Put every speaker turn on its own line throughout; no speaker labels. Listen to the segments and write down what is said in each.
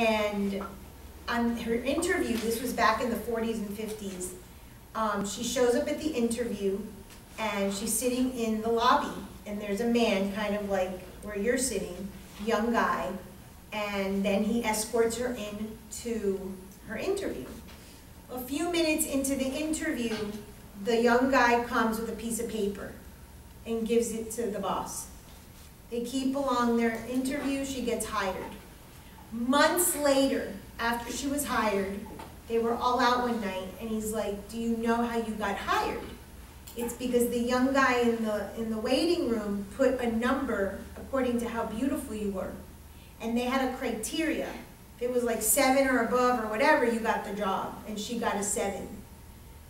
And on her interview, this was back in the 40s and 50s, she shows up at the interview and she's sitting in the lobby, and there's a man kind of like where you're sitting, young guy, and then he escorts her in to her interview. A few minutes into the interview, the young guy comes with a piece of paper and gives it to the boss. They keep along their interview, she gets hired. Months later, after she was hired, they were all out one night, and he's like, do you know how you got hired? It's because the young guy in the waiting room put a number according to how beautiful you were. And they had a criteria. If it was like 7 or above or whatever, you got the job, and she got a 7.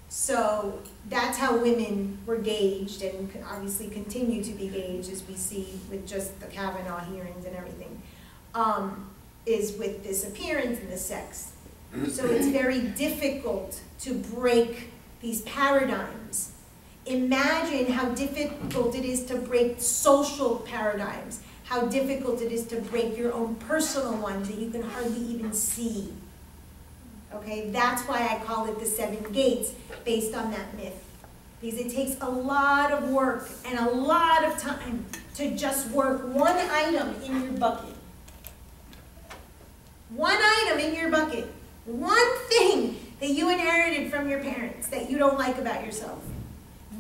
So that's how women were gauged, and obviously continue to be gauged, as we see with just the Kavanaugh hearings and everything, is with this appearance and the sex. So it's very difficult to break these paradigms. Imagine how difficult it is to break social paradigms, how difficult it is to break your own personal ones that you can hardly even see. Okay, that's why I call it the 7 gates, based on that myth. Because it takes a lot of work and a lot of time to just work one item in your bucket. One item in your bucket. One thing that you inherited from your parents that you don't like about yourself.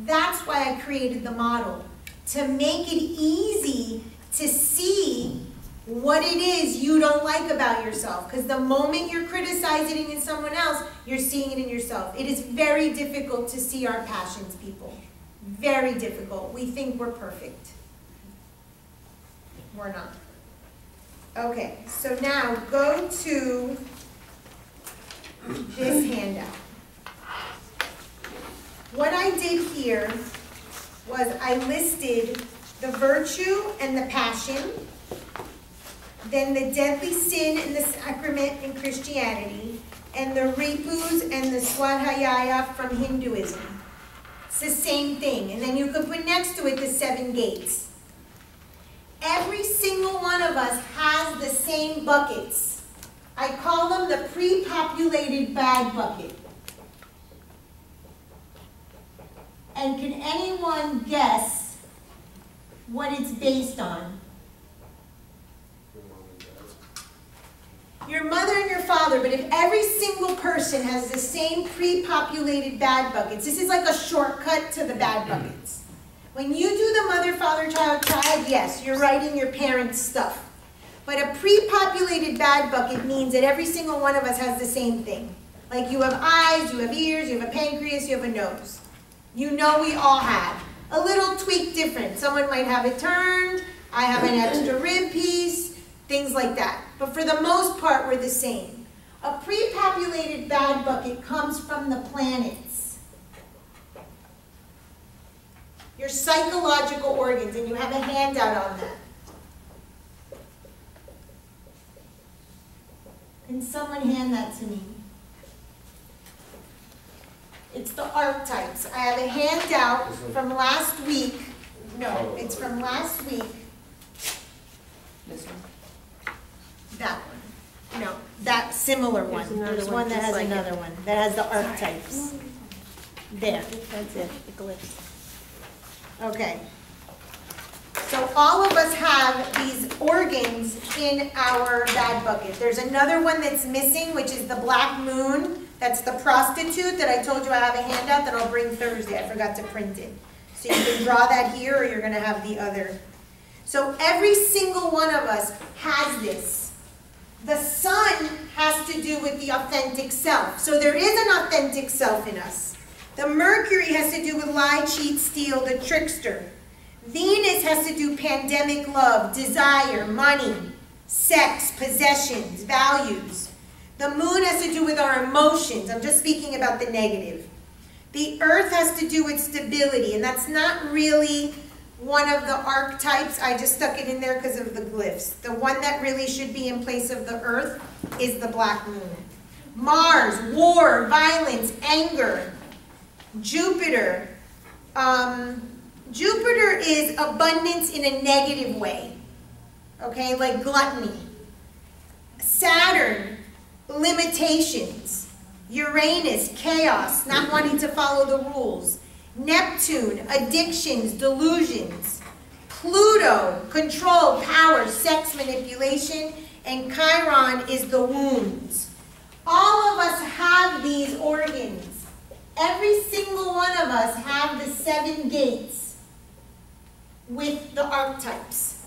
That's why I created the model, to make it easy to see what it is you don't like about yourself. Because the moment you're criticizing it in someone else, you're seeing it in yourself. It is very difficult to see our passions, people. Very difficult. We think we're perfect. We're not. Okay, so now go to this handout. What I did here was I listed the virtue and the passion, then the deadly sin and the sacrament in Christianity, and the ripus and the swadhyaya from Hinduism. It's the same thing. And then you could put next to it the 7 gates. Every single one of us has the same buckets. I call them the pre-populated bad bucket. And can anyone guess what it's based on? Your mother and your father, but if every single person has the same pre-populated bad buckets, this is like a shortcut to the bad buckets. When you do the mother, father, child, child, yes, you're writing your parents' stuff. But a pre-populated bad bucket means that every single one of us has the same thing. Like you have eyes, you have ears, you have a pancreas, you have a nose. You know we all have. A little tweak different. Someone might have it turned, I have an extra rib piece, things like that. But for the most part, we're the same. A pre-populated bad bucket comes from the planets. Your psychological organs, and you have a handout on that. Can someone hand that to me? It's the archetypes. I have a handout from last week. No, it's from last week.
This one?
That one. No, that similar one. There's one that has another one. That has the archetypes. There, that's it, the glyphs. Okay. So all of us have these organs in our bad bucket. There's another one that's missing, which is the black moon. That's the prostitute that I told you I have a handout that I'll bring Thursday. I forgot to print it. So you can draw that here, or you're going to have the other. So every single one of us has this. The sun has to do with the authentic self. So there is an authentic self in us. The Mercury has to do with lie, cheat, steal, the trickster. Venus has to do pandemic love, desire, money, sex, possessions, values. The moon has to do with our emotions. I'm just speaking about the negative. The earth has to do with stability, and that's not really one of the archetypes. I just stuck it in there because of the glyphs. The one that really should be in place of the earth is the black moon. Mars, war, violence, anger. Jupiter. Jupiter is abundance in a negative way. Okay, like gluttony. Saturn limitations. Uranus, chaos, not wanting to follow the rules. Neptune, addictions, delusions. Pluto, control, power, sex, manipulation. And Chiron is the wounds. All of us have these organs. Every single one of us have the 7 gates with the archetypes.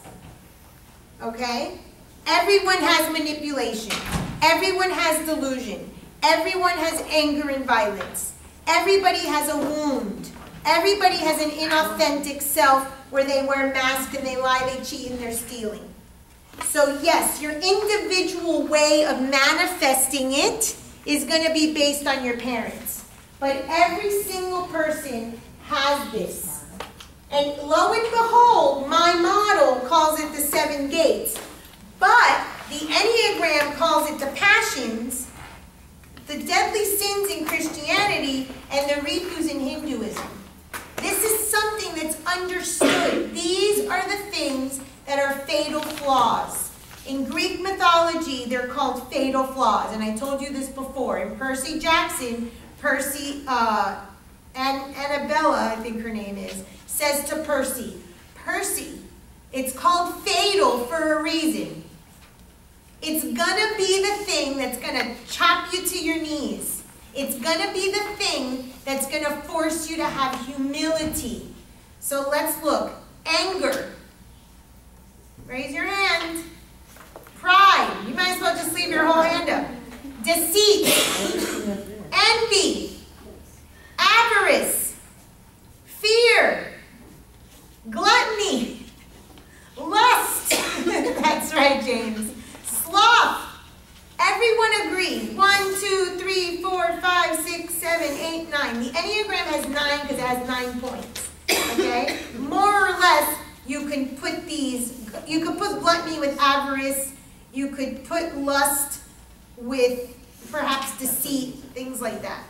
Okay? Everyone has manipulation. Everyone has delusion. Everyone has anger and violence. Everybody has a wound. Everybody has an inauthentic self where they wear masks and they lie, they cheat, and they're stealing. So yes, your individual way of manifesting it is going to be based on your parents. But every single person has this. And lo and behold, my model calls it the 7 gates. But the Enneagram calls it the passions, the deadly sins in Christianity, and the Ritus in Hinduism. This is something that's understood. These are the things that are fatal flaws. In Greek mythology, they're called fatal flaws. And I told you this before. In Percy Jackson, Annabella, I think her name is, says to Percy, Percy, it's called fatal for a reason. It's gonna be the thing that's gonna chop you to your knees. It's gonna be the thing that's gonna force you to have humility. So let's look. Anger. Raise your hand. Pride. You might as well just leave your whole hand up. Deceit. Envy. Avarice. Fear. Gluttony. Lust. That's right, James. Sloth. Everyone agree. 1, 2, 3, 4, 5, 6, 7, 8, 9. The Enneagram has 9 because it has 9 points. Okay? More or less, you can put these, you could put gluttony with avarice, you could put lust with perhaps deceit, things like that.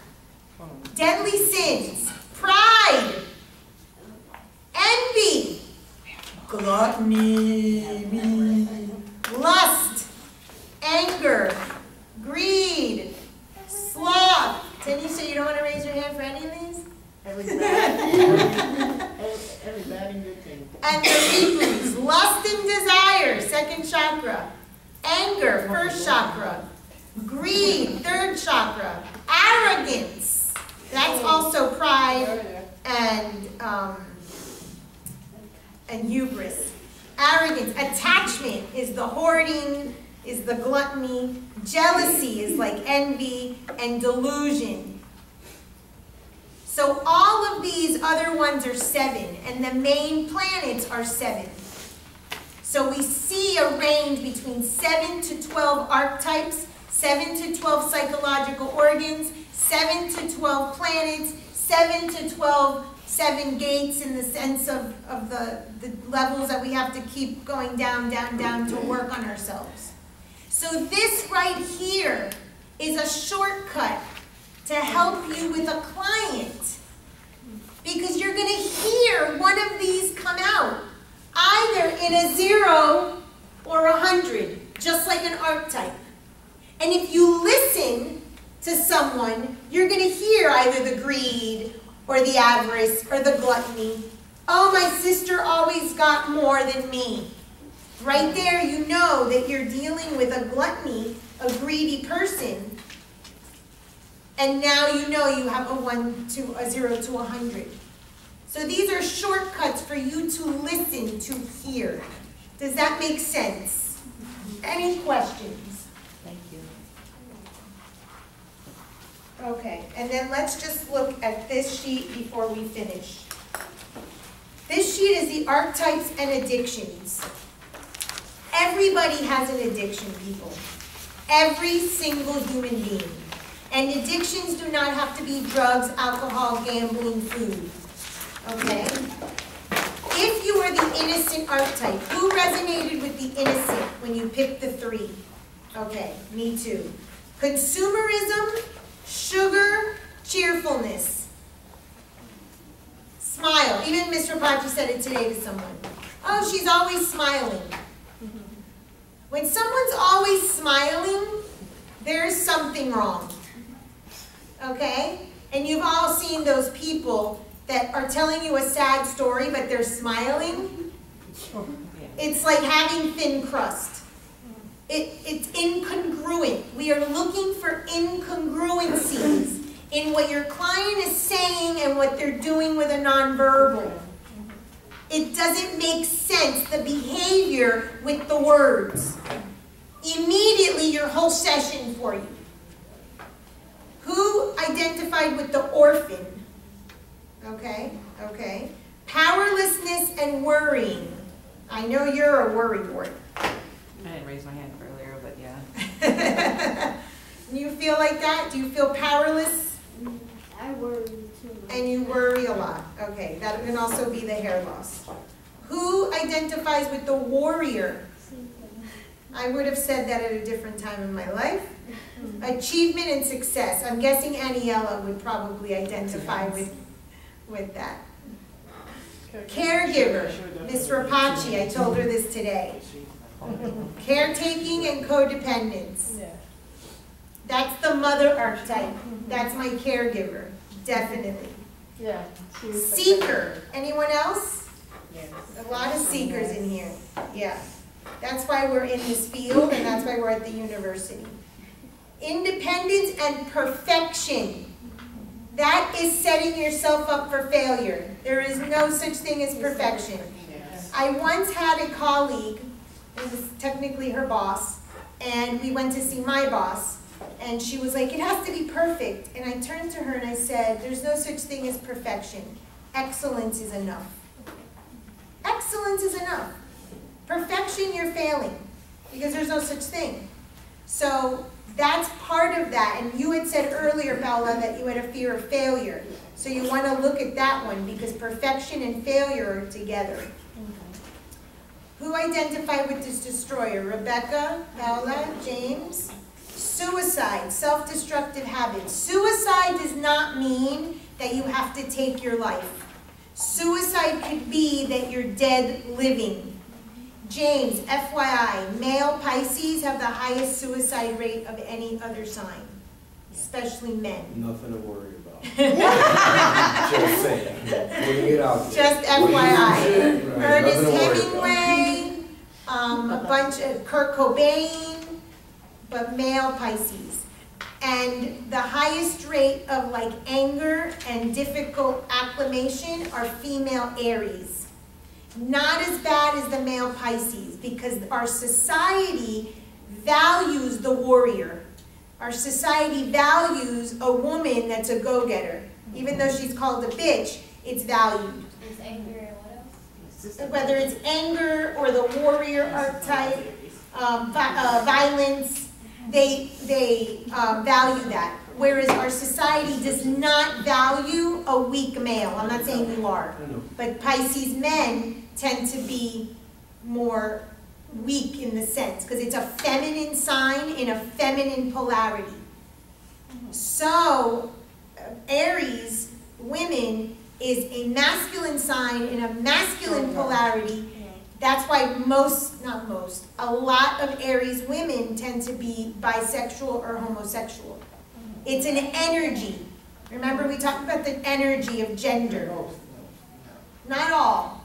Deadly sins, pride, envy, gluttony, lust, anger, greed, sloth. Tanisha, you don't want to raise your hand for any of these?
Everybody good thing.
And the Ritus, lust and desire, 2nd chakra. Anger, 1st chakra. Greed, 3rd chakra. Arrogance, that's also pride and hubris. Arrogance, attachment is the hoarding, is the gluttony. Jealousy is like envy, and delusion. So all of these other ones are 7, and the main planets are 7. So we see a range between 7 to 12 archetypes, 7 to 12 psychological organs, 7 to 12 planets, 7 to 12, 7 gates in the sense of the levels that we have to keep going down, down, down to work on ourselves. So this right here is a shortcut to help you with a client, because you're going to hear one of these come out, either in a 0 or 100, just like an archetype. And if you listen to someone, you're going to hear either the greed or the avarice or the gluttony. Oh, my sister always got more than me. Right there, you know that you're dealing with a gluttony, a greedy person. And now you know you have a 1 to a 0 to 100. So these are shortcuts for you to listen, to hear. Does that make sense? Any questions?
Thank you.
Okay, and then let's just look at this sheet before we finish. This sheet is the archetypes and addictions. Everybody has an addiction, people. Every single human being. And addictions do not have to be drugs, alcohol, gambling, food. Okay? If you were the innocent archetype, who resonated with the innocent when you picked the 3? Okay, me too. Consumerism, sugar, cheerfulness. Smile. Even Mr. Pachi said it today to someone. Oh, she's always smiling. When someone's always smiling, there's something wrong. Okay? And you've all seen those people that are telling you a sad story, but they're smiling. It's like having thin crust. It's incongruent. We are looking for incongruencies in what your client is saying and what they're doing with a nonverbal. It doesn't make sense, the behavior with the words. Immediately, your whole session for you. Who identified with the orphan? Okay, okay. Powerlessness and worrying. I know you're a worrywart.
I didn't raise my hand earlier, but yeah.
You feel like that? Do you feel powerless?
I worry too much.
And you worry a lot. Okay, that can also be the hair loss. Who identifies with the warrior? I would have said that at a different time in my life. Achievement and success. I'm guessing Aniela would probably identify with that. Caregiver. Miss Rapace, I told her this today. Caretaking and codependence. That's the mother archetype. That's my caregiver, definitely.
Yeah.
Seeker. Anyone else?
Yes.
A lot of seekers in here. Yeah. That's why we're in this field, and that's why we're at the university. Independence and perfection. That is setting yourself up for failure. There is no such thing as perfection. I once had a colleague, it was technically her boss, and we went to see my boss, and she was like, it has to be perfect. And I turned to her and I said, there's no such thing as perfection. Excellence is enough. Excellence is enough. Perfection, you're failing, because there's no such thing. So that's part of that. And you had said earlier, Paola, that you had a fear of failure. So you want to look at that one, because perfection and failure are together. Who identified with this destroyer? Rebecca, Paola, James? Suicide, self-destructive habits. Suicide does not mean that you have to take your life. Suicide could be that you're dead living. James, FYI, male Pisces have the highest suicide rate of any other sign, especially men.
Nothing to worry about. Just saying. Putting it out there.
Just FYI.
Right.
Ernest Hemingway, a bunch of Kurt Cobain, but male Pisces. And the highest rate of like anger and difficult acclimation are female Aries. Not as bad as the male Pisces, because our society values the warrior. Our society values a woman that's a go-getter. Even though she's called a bitch, it's valued.
Is anger and what else?
Whether it's anger or the warrior archetype, violence, they value that. Whereas our society does not value a weak male. I'm not saying you are, but Pisces men tend to be more weak in the sense, because it's a feminine sign in a feminine polarity. So Aries, women, is a masculine sign in a masculine polarity. That's why a lot of Aries women tend to be bisexual or homosexual. It's an energy. Remember, we talked about the energy of gender. Not all.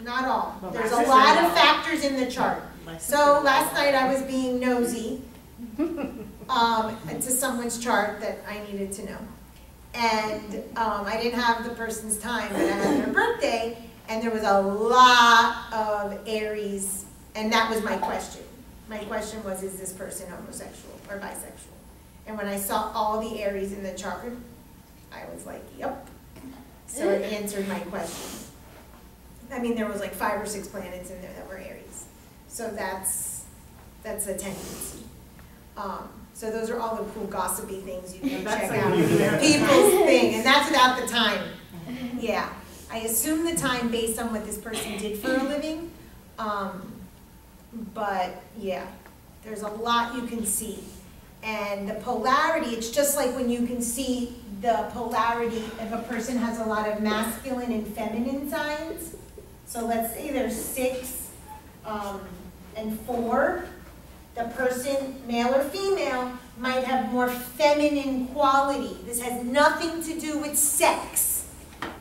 Not all. There's a lot of factors in the chart. So last night I was being nosy to someone's chart that I needed to know. And I didn't have the person's time, but I had their birthday, and there was a lot of Aries, and that was my question. My question was, is this person homosexual or bisexual? And when I saw all the Aries in the chart, I was like, yep. So it answered my question. I mean, there was like 5 or 6 planets in there that were Aries. So that's a tendency. So those are all the cool gossipy things you can check out. People's thing, and that's without the time. Yeah, I assume the time based on what this person did for a living. But yeah, there's a lot you can see. And the polarity, it's just like when you can see the polarity if a person has a lot of masculine and feminine signs. So let's say there's 6 and 4. The person, male or female, might have more feminine quality. This has nothing to do with sex.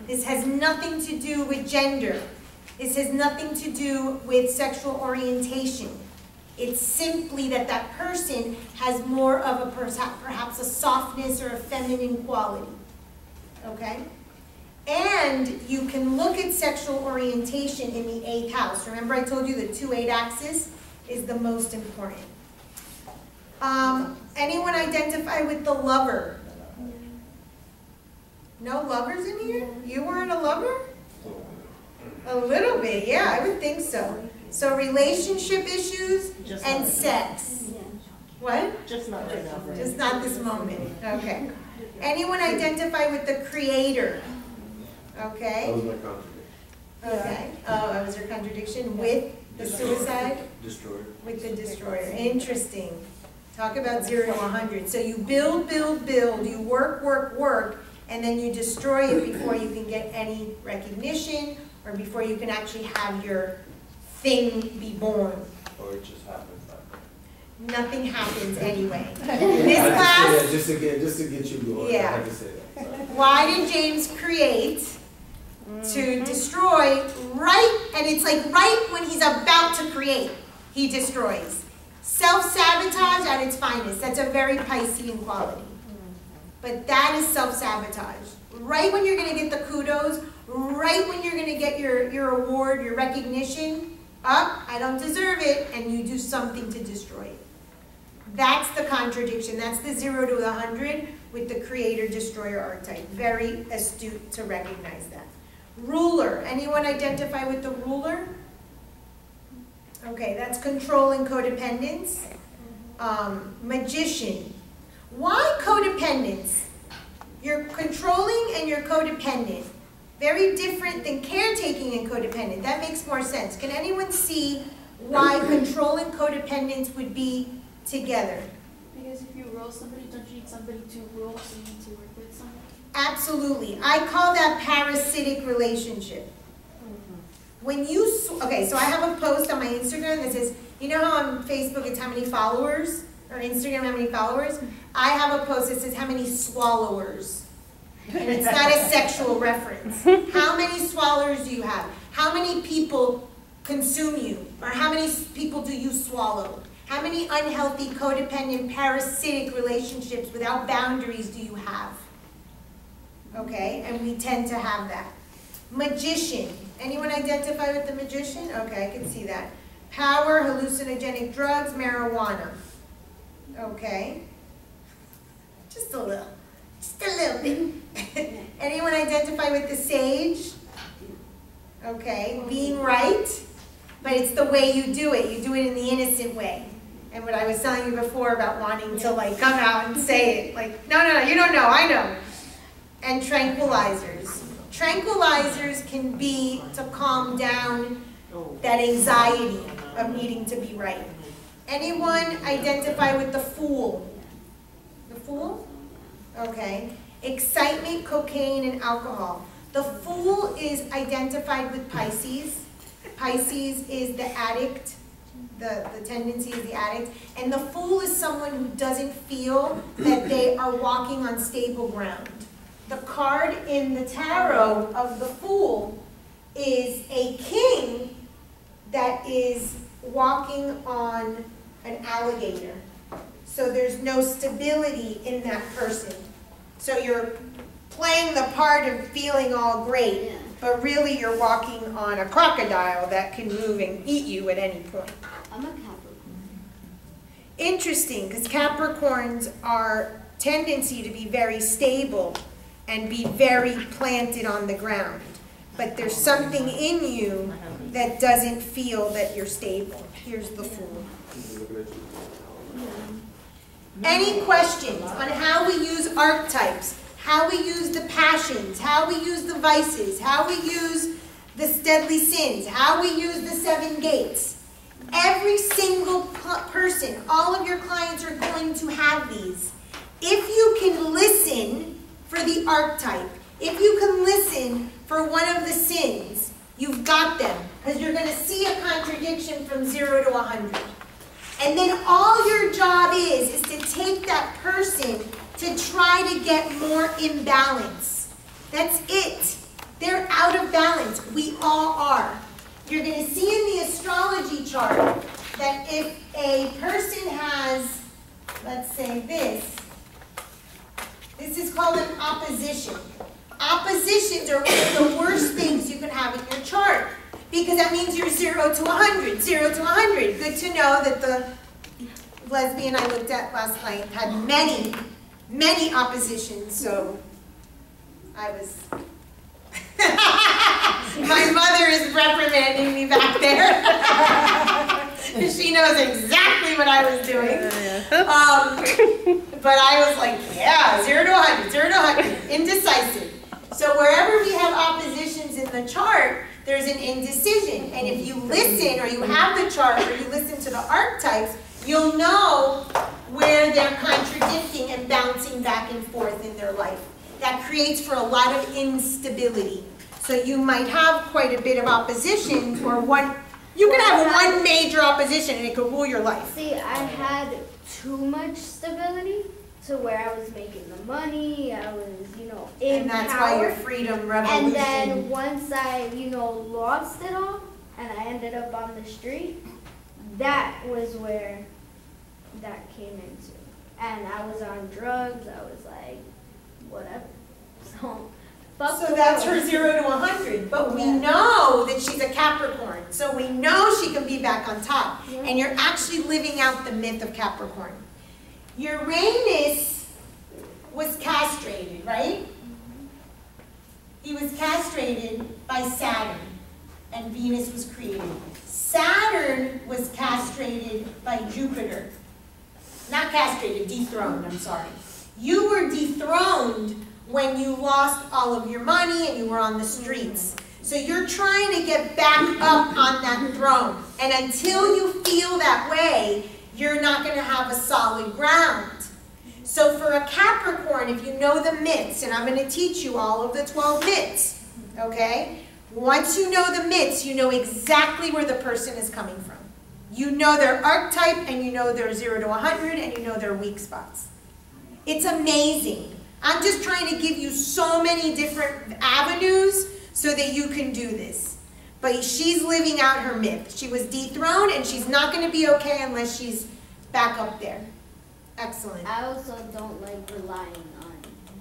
This has nothing to do with gender. This has nothing to do with sexual orientation. It's simply that that person has more of a perhaps a softness or a feminine quality. Okay? And you can look at sexual orientation in the 8th house. Remember I told you the 2-8 axis is the most important. Anyone identify with the lover? No lovers in here? You weren't a lover? A little bit, yeah, I would think so. So relationship issues and sex. What?
Just not right now.
Just not this moment. Okay. Anyone identify with the creator? Okay.
That was my contradiction.
Okay. Oh, that was your contradiction with the suicide?
Destroyer.
With the destroyer. Interesting. Talk about 0 to 100. So you build, build, build. You work, work, work, and then you destroy it before you can get any recognition or before you can actually have your thing be born.
Or it just happens that way.
Nothing happens anyway.
Yeah,
This
I had to say
class,
that just to get you going.
Yeah.
I had to say that. Sorry.
why did James create? To destroy right, and it's like right when he's about to create, he destroys. Self-sabotage at its finest. That's a very Piscean quality. But that is self-sabotage. Right when you're going to get the kudos, right when you're going to get your award, your recognition, I don't deserve it, and you do something to destroy it. That's the contradiction. That's the 0 to 100 with the creator-destroyer archetype. Very astute to recognize that. Ruler. Anyone identify with the ruler? Okay, that's control and codependence. Magician. Why codependence? You're controlling and you're codependent. Very different than caretaking and codependent. That makes more sense. Can anyone see why control and codependence would be together?
Because if you rule somebody, don't you need somebody to rule, so you need to work with somebody?
Absolutely. I call that parasitic relationship. When you, okay, so I have a post on my Instagram that says, you know how on Facebook it's how many followers? Or Instagram how many followers? I have a post that says how many swallowers. And it's not a sexual reference. How many swallowers do you have? How many people consume you? Or how many people do you swallow? How many unhealthy, codependent, parasitic relationships without boundaries do you have? Okay, and we tend to have that. Magician. Anyone identify with the magician? Okay, I can see that. Power, hallucinogenic drugs, marijuana. Okay. Just a little. Just a little bit. Anyone identify with the sage? Okay, being right, but it's the way you do it. You do it in the innocent way. And what I was telling you before about wanting to like come out and say it, like, no, you don't know, I know. And tranquilizers. Tranquilizers can be to calm down that anxiety of needing to be right. Anyone identify with the fool? The fool? Okay. Excitement, cocaine, and alcohol. The fool is identified with Pisces. Pisces is the addict. The tendency is the addict. And the fool is someone who doesn't feel that they are walking on stable ground. The card in the tarot of the Fool is a king that is walking on an alligator. So there's no stability in that person. So you're playing the part of feeling all great, but really you're walking on a crocodile that can move and eat you at any point.
I'm a Capricorn.
Interesting, because Capricorns are tendency to be very stable and be very planted on the ground. But there's something in you that doesn't feel that you're stable. Here's the Fool. Any questions on how we use archetypes, how we use the passions, how we use the vices, how we use the deadly sins, how we use the 7 gates? Every single person, all of your clients are going to have these. If you can listen for the archetype, if you can listen for one of the sins, you've got them. Because you're going to see a contradiction from 0 to 100. And then all your job is to take that person to try to get more in balance. That's it. They're out of balance. We all are. You're going to see in the astrology chart that if a person has, let's say this is called an opposition. Oppositions are one of the worst things you can have in your chart because that means you're 0 to 100, 0 to 100. Good to know that the lesbian I looked at last night had many, many oppositions, so I was... My mother is reprimanding me back there. She knows exactly what I was doing. But I was like, yeah, 0 to 100, 0 to 100, indecisive. So wherever we have oppositions in the chart, there's an indecision. And if you listen, or you have the chart, or you listen to the archetypes, you'll know where they're contradicting and bouncing back and forth in their life. That creates for a lot of instability. So you might have quite a bit of opposition, or one, you can have one major opposition and it could rule your life.
See, I had too much stability to where I was making the money, I was, in
And that's
power.
why your freedom revolution.
And then once I, lost it all, and I ended up on the street, that was where that came into. And I was on drugs, I was like, whatever.
So that's her 0 to 100. But we know that she's a Capricorn. So we know she can be back on top.
Yeah.
And you're actually living out the myth of Capricorn. Uranus was castrated, right? He was castrated by Saturn, and Venus was created. Saturn was castrated by Jupiter. Not castrated, dethroned, I'm sorry. You were dethroned when you lost all of your money and you were on the streets. So you're trying to get back up on that throne. And until you feel that way, you're not going to have a solid ground. So for a Capricorn, if you know the myths, and I'm going to teach you all of the 12 myths, okay? Once you know the myths, you know exactly where the person is coming from. You know their archetype, and you know their 0 to 100, and you know their weak spots. It's amazing. I'm just trying to give you so many different avenues so that you can do this. But she's living out her myth. She was dethroned, and she's not going to be okay unless she's back up there. Excellent.
I also don't like relying on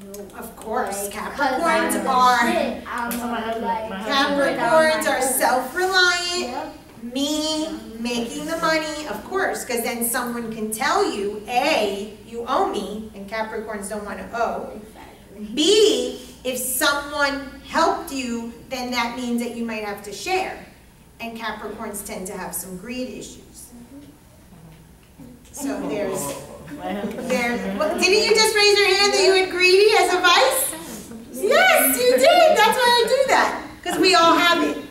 no.
Of course,
like,
Capricorns
shit,
are
like,
Capricorns are self-reliant.
Yep.
Me making the money, of course, because then someone can tell you, A, you owe me, and Capricorns don't want to owe.
Exactly.
B, if someone helped you, then that means that you might have to share. And Capricorns tend to have some greed issues. So there's, well, didn't you just raise your hand that you had greedy as a vice? Yes, you did. That's why I do that. Because we all have it.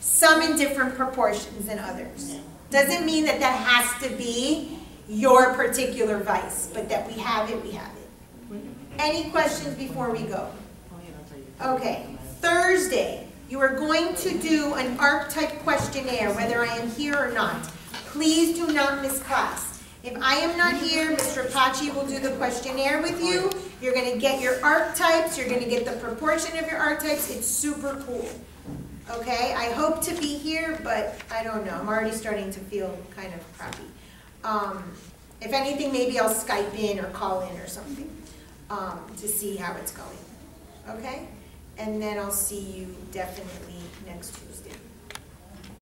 Some in different proportions than others. Doesn't mean that that has to be your particular vice, but that we have it, we have it. Any questions before we go? Okay, Thursday, you are going to do an archetype questionnaire, whether I am here or not. Please do not miss class. If I am not here, Mr. Pachi will do the questionnaire with you. You're going to get your archetypes, you're going to get the proportion of your archetypes. It's super cool. Okay, I hope to be here, but I don't know. I'm already starting to feel kind of crappy. If anything, maybe I'll Skype in or call in or something to see how it's going. Okay? And then I'll see you definitely next Tuesday.